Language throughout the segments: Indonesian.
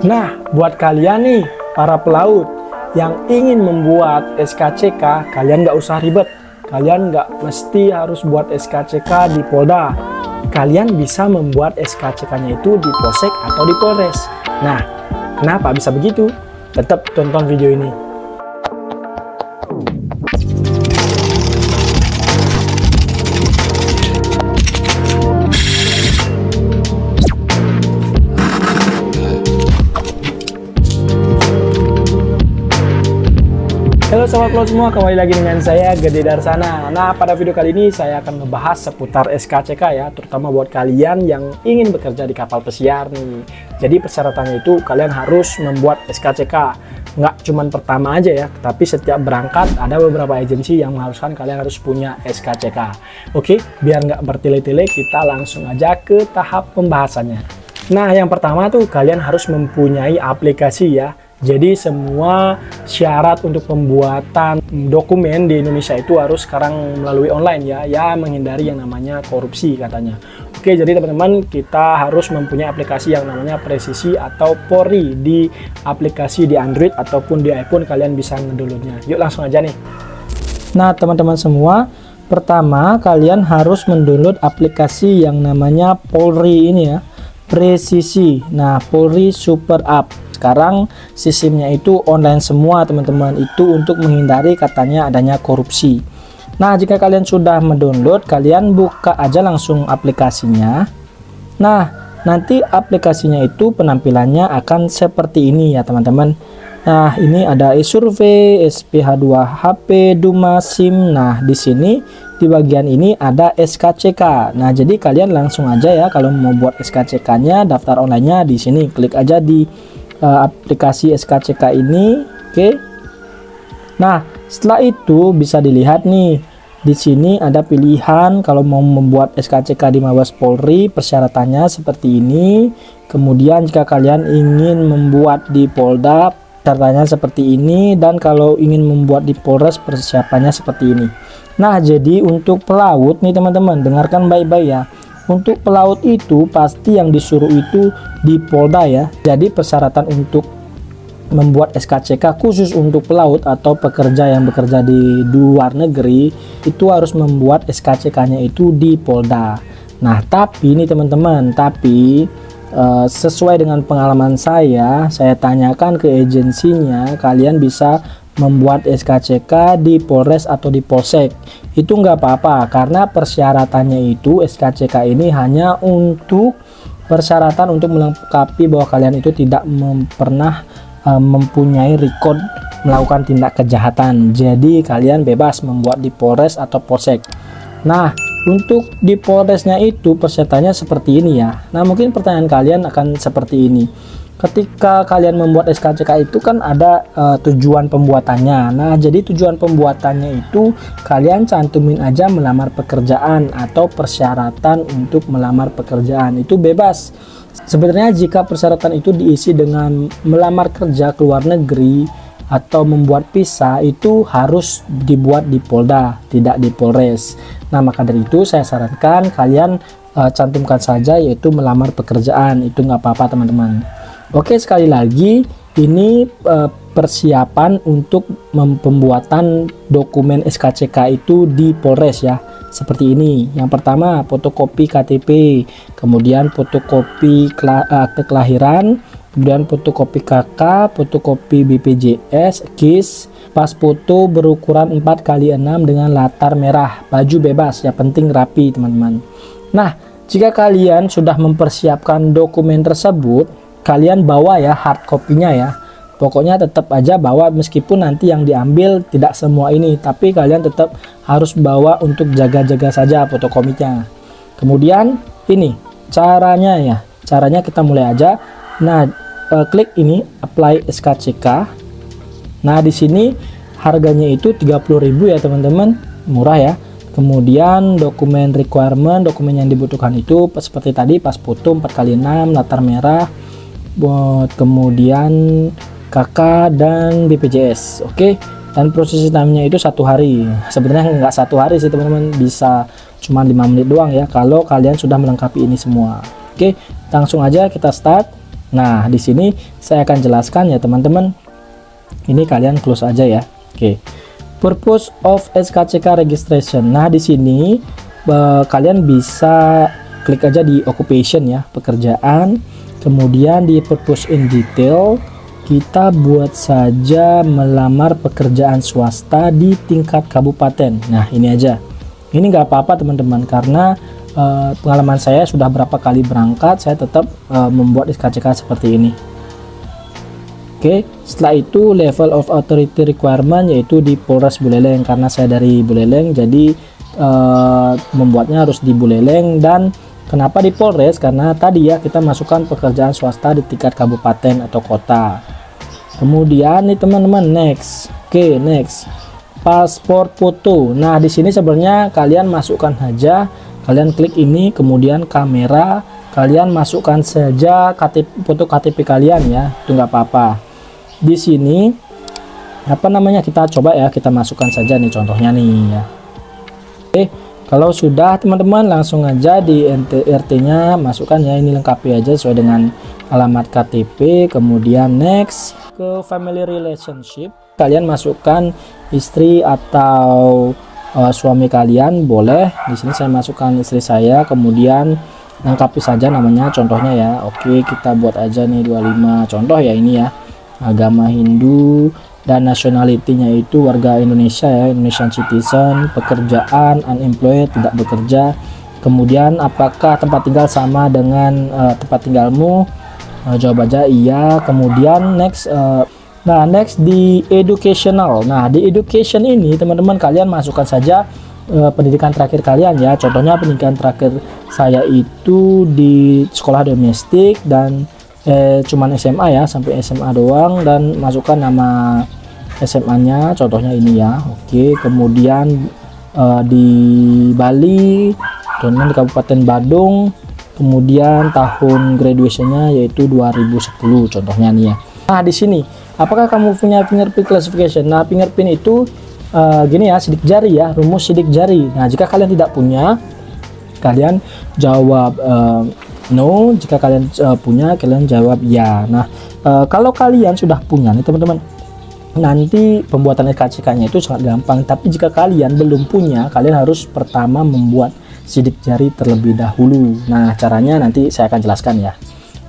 Nah, buat kalian nih, para pelaut yang ingin membuat SKCK, kalian nggak usah ribet. Kalian nggak mesti harus buat SKCK di Polda. Kalian bisa membuat SKCK-nya itu di Polsek atau di Polres. Nah, kenapa bisa begitu? Tetap tonton video ini. Halo sobat pelaut semua, kembali lagi dengan saya Gede Darsana. Nah, pada video kali ini saya akan membahas seputar SKCK ya, terutama buat kalian yang ingin bekerja di kapal pesiar nih. Jadi persyaratannya itu kalian harus membuat SKCK. Nggak cuman pertama aja ya, tapi setiap berangkat ada beberapa agensi yang mengharuskan kalian harus punya SKCK. Oke, biar nggak bertele-tele, kita langsung aja ke tahap pembahasannya. Nah, yang pertama tuh kalian harus mempunyai aplikasi ya. Jadi semua syarat untuk pembuatan dokumen di Indonesia itu harus sekarang melalui online ya, menghindari yang namanya korupsi katanya. Oke, jadi teman-teman kita harus mempunyai aplikasi yang namanya Presisi atau Polri di aplikasi di Android ataupun di iPhone, kalian bisa ngedownloadnya. Yuk langsung aja nih. Nah teman-teman semua, pertama kalian harus mendownload aplikasi yang namanya Polri ini ya, Presisi. Nah, Polri Super App. Sekarang sistemnya itu online semua teman-teman, itu untuk menghindari katanya adanya korupsi. Nah, jika kalian sudah mendownload, kalian buka aja langsung aplikasinya. Nah, nanti aplikasinya itu penampilannya akan seperti ini ya teman-teman. Nah, ini ada e-survey, SPH2HP, Duma, SIM. Nah, di sini di bagian ini ada SKCK. Nah, jadi kalian langsung aja ya kalau mau buat SKCK-nya, daftar online-nya di sini. Klik aja di aplikasi SKCK ini. Oke. Nah, setelah itu bisa dilihat nih. Di sini ada pilihan kalau mau membuat SKCK di Mabes Polri, persyaratannya seperti ini. Kemudian jika kalian ingin membuat di Polda, persyaratannya seperti ini, dan kalau ingin membuat di Polres, persiapannya seperti ini. Nah, jadi untuk pelaut nih teman-teman, dengarkan baik-baik ya. Untuk pelaut itu pasti yang disuruh itu di Polda ya. Jadi persyaratan untuk membuat SKCK khusus untuk pelaut atau pekerja yang bekerja di luar negeri itu harus membuat SKCK-nya itu di Polda. Nah, tapi ini teman-teman, sesuai dengan pengalaman saya tanyakan ke agensinya, kalian bisa membuat SKCK di Polres atau di Polsek. Itu nggak apa-apa, karena persyaratannya itu SKCK ini hanya untuk persyaratan untuk melengkapi bahwa kalian itu tidak pernah mempunyai record melakukan tindak kejahatan. Jadi kalian bebas membuat di Polres atau Polsek. Nah, untuk di Polresnya itu persyaratannya seperti ini ya. Nah, mungkin pertanyaan kalian akan seperti ini. Ketika kalian membuat SKCK itu kan ada tujuan pembuatannya. Nah, jadi tujuan pembuatannya itu kalian cantumin aja melamar pekerjaan atau persyaratan untuk melamar pekerjaan. Itu bebas. Sebenarnya jika persyaratan itu diisi dengan melamar kerja ke luar negeri atau membuat visa, itu harus dibuat di Polda, tidak di Polres. Nah, maka dari itu saya sarankan kalian cantumkan saja yaitu melamar pekerjaan. Itu nggak apa-apa teman-teman. Oke, sekali lagi ini persiapan untuk pembuatan dokumen SKCK itu di Polres ya. Seperti ini. Yang pertama fotokopi KTP, kemudian fotokopi akte kelahiran, kemudian fotokopi KK, fotokopi BPJS, KIS, pas foto berukuran 4x6 dengan latar merah, baju bebas, ya penting rapi teman-teman. Nah, jika kalian sudah mempersiapkan dokumen tersebut, kalian bawa ya hard copy-nya ya. Pokoknya tetap aja bawa, meskipun nanti yang diambil tidak semua ini, tapi kalian tetap harus bawa untuk jaga-jaga saja fotokopinya. Kemudian ini caranya ya. Caranya kita mulai aja. Nah, klik ini apply SKCK. Nah, di sini harganya itu 30.000 ya teman-teman, murah ya. Kemudian dokumen requirement, dokumen yang dibutuhkan itu seperti tadi, pas foto 4x6, latar merah, kemudian KK dan BPJS. Oke, dan proses time-nya itu 1 hari. Sebenarnya nggak 1 hari sih teman-teman, bisa cuma 5 menit doang ya kalau kalian sudah melengkapi ini semua. Oke, langsung aja kita start. Nah, di sini saya akan jelaskan ya teman-teman. Ini kalian close aja ya. Oke. Purpose of SKCK registration. Nah, di sini kalian bisa klik aja di occupation ya, pekerjaan. Kemudian di purpose in detail, kita buat saja melamar pekerjaan swasta di tingkat kabupaten. Nah, ini aja. Ini nggak apa-apa teman-teman, karena pengalaman saya sudah berapa kali berangkat, saya tetap membuat SKCK seperti ini. Oke, setelah itu level of authority requirement yaitu di Polres Buleleng, karena saya dari Buleleng, jadi membuatnya harus di Buleleng. Dan kenapa di Polres? Karena tadi ya kita masukkan pekerjaan swasta di tingkat kabupaten atau kota. Kemudian nih teman-teman, next. Oke, next. Paspor foto. Nah, di sini sebenarnya kalian masukkan saja, kalian klik ini, kemudian kamera, kalian masukkan saja foto KTP kalian ya, itu nggak apa-apa. Di sini apa namanya, kita coba ya, kita masukkan saja nih contohnya nih ya. Oke, kalau sudah teman-teman langsung aja di RT-nya masukkan ya, ini lengkapi aja sesuai dengan alamat KTP. Kemudian next, ke family relationship, kalian masukkan istri atau suami kalian boleh. Di sini saya masukkan istri saya, kemudian lengkapi saja namanya, contohnya ya. Oke, kita buat aja nih 25 contoh ya, ini ya, agama Hindu, dan nationality-nya itu warga Indonesia ya, Indonesian citizen. Pekerjaan unemployed, tidak bekerja. Kemudian apakah tempat tinggal sama dengan tempat tinggalmu, jawab aja iya. Kemudian next, nah next di educational. Nah, di education ini teman-teman kalian masukkan saja pendidikan terakhir kalian ya. Contohnya pendidikan terakhir saya itu di sekolah domestik, dan cuman SMA ya, sampai SMA doang, dan masukkan nama SMA-nya, contohnya ini ya. Oke, kemudian di Bali, contohnya di Kabupaten Badung. Kemudian tahun graduation-nya yaitu 2010, contohnya nih ya. Nah, di sini apakah kamu punya fingerprint classification? Nah, fingerprint itu gini ya, sidik jari ya, rumus sidik jari. Nah, jika kalian tidak punya, kalian jawab no. Jika kalian punya, kalian jawab ya. Nah, kalau kalian sudah punya nih teman-teman, nanti pembuatan SKCK-nya itu sangat gampang. Tapi jika kalian belum punya, kalian harus pertama membuat sidik jari terlebih dahulu. Nah, caranya nanti saya akan jelaskan ya.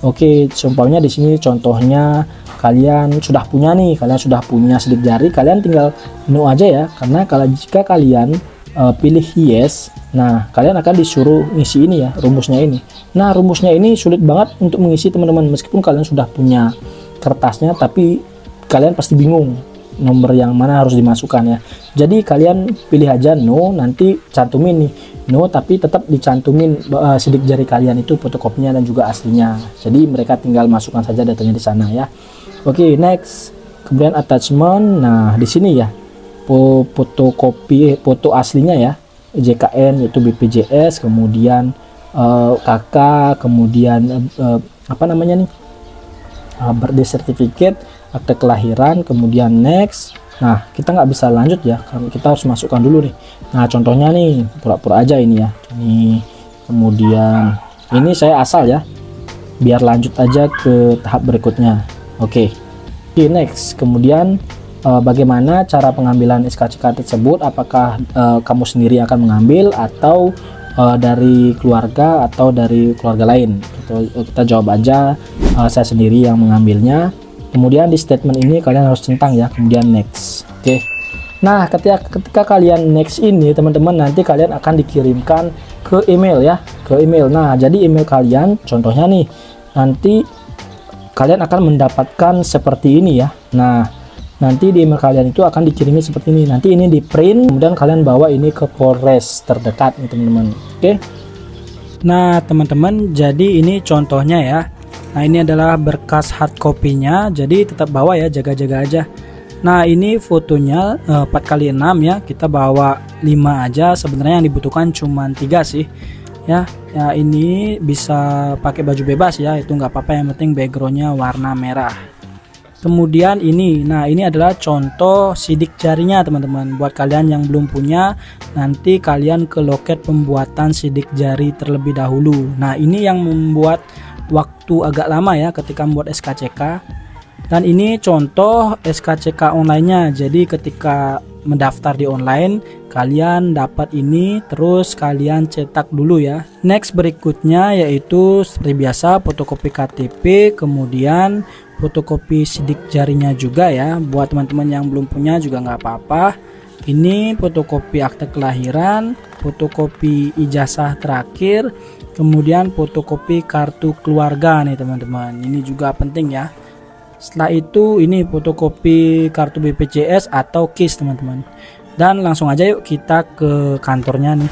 Oke, contohnya di sini contohnya kalian sudah punya nih, kalian sudah punya sidik jari, kalian tinggal no aja ya. Karena jika kalian pilih yes, nah kalian akan disuruh ngisi ini ya, rumusnya ini. Nah, rumusnya ini sulit banget untuk mengisi teman-teman, meskipun kalian sudah punya kertasnya, tapi kalian pasti bingung nomor yang mana harus dimasukkan ya. Jadi kalian pilih aja no, nanti cantumin nih no, tapi tetap dicantumin sidik jari kalian itu fotokopinya dan juga aslinya. Jadi mereka tinggal masukkan saja datanya di sana ya. Oke, next. Kemudian attachment. Nah, di sini ya, fotokopi foto aslinya ya, JKN yaitu BPJS, kemudian KK, kemudian apa namanya nih, birthday certificate, akte kelahiran. Kemudian next. Nah, kita nggak bisa lanjut ya, karena kita harus masukkan dulu nih. Nah, contohnya nih, pura-pura aja ini ya, ini. Kemudian ini saya asal ya, biar lanjut aja ke tahap berikutnya. Oke, next. Kemudian bagaimana cara pengambilan SKCK tersebut, apakah kamu sendiri akan mengambil, atau dari keluarga, atau dari keluarga lain. Kita jawab aja saya sendiri yang mengambilnya. Kemudian di statement ini kalian harus centang ya, kemudian next. Oke. Nah, ketika kalian next ini teman-teman, nanti kalian akan dikirimkan ke email ya, ke email. Nah, jadi email kalian contohnya nih, nanti kalian akan mendapatkan seperti ini ya. Nah, nanti di email kalian itu akan dikirimi seperti ini. Nanti ini di print, kemudian kalian bawa ini ke Polres terdekat nih teman-teman. Oke. Nah, teman-teman, jadi ini contohnya ya. Nah, ini adalah berkas hard copy-nya, jadi tetap bawa ya, jaga-jaga aja. Nah, ini fotonya 4x6 ya, kita bawa 5 aja. Sebenarnya yang dibutuhkan cuma 3 sih ya. Ya, ini bisa pakai baju bebas ya, itu nggak apa-apa, yang penting backgroundnya warna merah. Kemudian ini, nah ini adalah contoh sidik jarinya teman-teman. Buat kalian yang belum punya, nanti kalian ke loket pembuatan sidik jari terlebih dahulu. Nah, ini yang membuat waktu agak lama ya ketika membuat SKCK. Dan ini contoh SKCK online-nya. Jadi ketika mendaftar di online, kalian dapat ini, terus kalian cetak dulu ya. Next berikutnya yaitu seperti biasa fotokopi KTP, kemudian fotokopi sidik jarinya juga ya. Buat teman-teman yang belum punya juga nggak apa-apa. Ini fotokopi akte kelahiran, fotokopi ijazah terakhir, kemudian fotokopi kartu keluarga nih teman-teman. Ini juga penting ya. Setelah itu ini fotokopi kartu BPJS atau KIS teman-teman. Dan langsung aja yuk kita ke kantornya nih.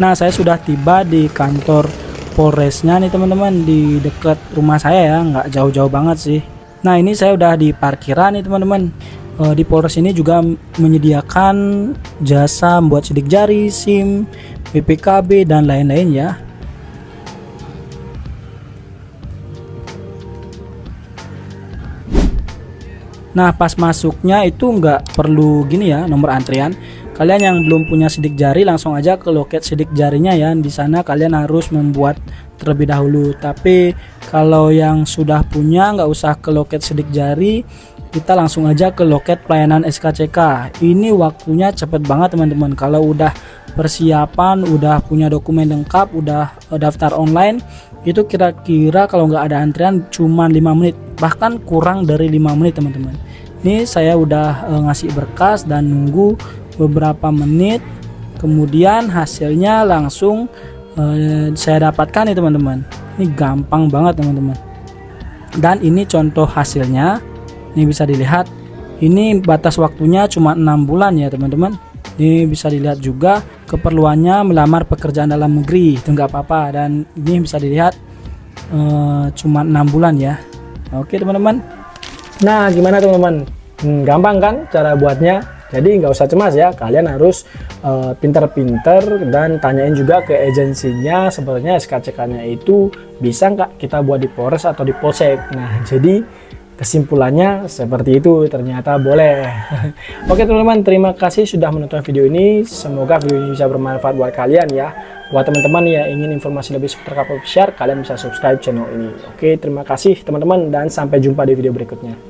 Nah, saya sudah tiba di kantor Polresnya nih teman-teman, di dekat rumah saya ya, nggak jauh-jauh banget sih. Nah, ini saya udah di parkiran nih teman-teman. Di Polres ini juga menyediakan jasa membuat sidik jari, SIM, BPKB dan lain-lain ya. Nah, pas masuknya itu nggak perlu gini ya, nomor antrian. Kalian yang belum punya sidik jari langsung aja ke loket sidik jarinya ya. Di sana kalian harus membuat terlebih dahulu. Tapi kalau yang sudah punya nggak usah ke loket sidik jari, kita langsung aja ke loket pelayanan SKCK. Ini waktunya cepet banget teman-teman. Kalau udah persiapan, udah punya dokumen lengkap, udah daftar online, itu kira-kira kalau nggak ada antrian cuma 5 menit, bahkan kurang dari 5 menit teman-teman. Ini saya udah ngasih berkas dan nunggu beberapa menit, kemudian hasilnya langsung saya dapatkan nih teman-teman. Ini gampang banget teman-teman. Dan ini contoh hasilnya. Ini bisa dilihat, ini batas waktunya cuma 6 bulan ya teman-teman. Ini bisa dilihat juga keperluannya melamar pekerjaan dalam negeri, itu nggak apa-apa. Dan ini bisa dilihat cuma 6 bulan ya. Oke teman-teman. Nah, gimana teman-teman? Gampang kan cara buatnya? Jadi nggak usah cemas ya, kalian harus pinter-pinter dan tanyain juga ke agensinya sebenarnya SKCK-nya itu bisa nggak kita buat di Polres atau di Polsek. Nah, jadi kesimpulannya seperti itu, ternyata boleh. Oke teman-teman, terima kasih sudah menonton video ini. Semoga video ini bisa bermanfaat buat kalian ya. Buat teman-teman yang ingin informasi lebih seputar Kapal Pesiar, kalian bisa subscribe channel ini. Oke, terima kasih teman-teman dan sampai jumpa di video berikutnya.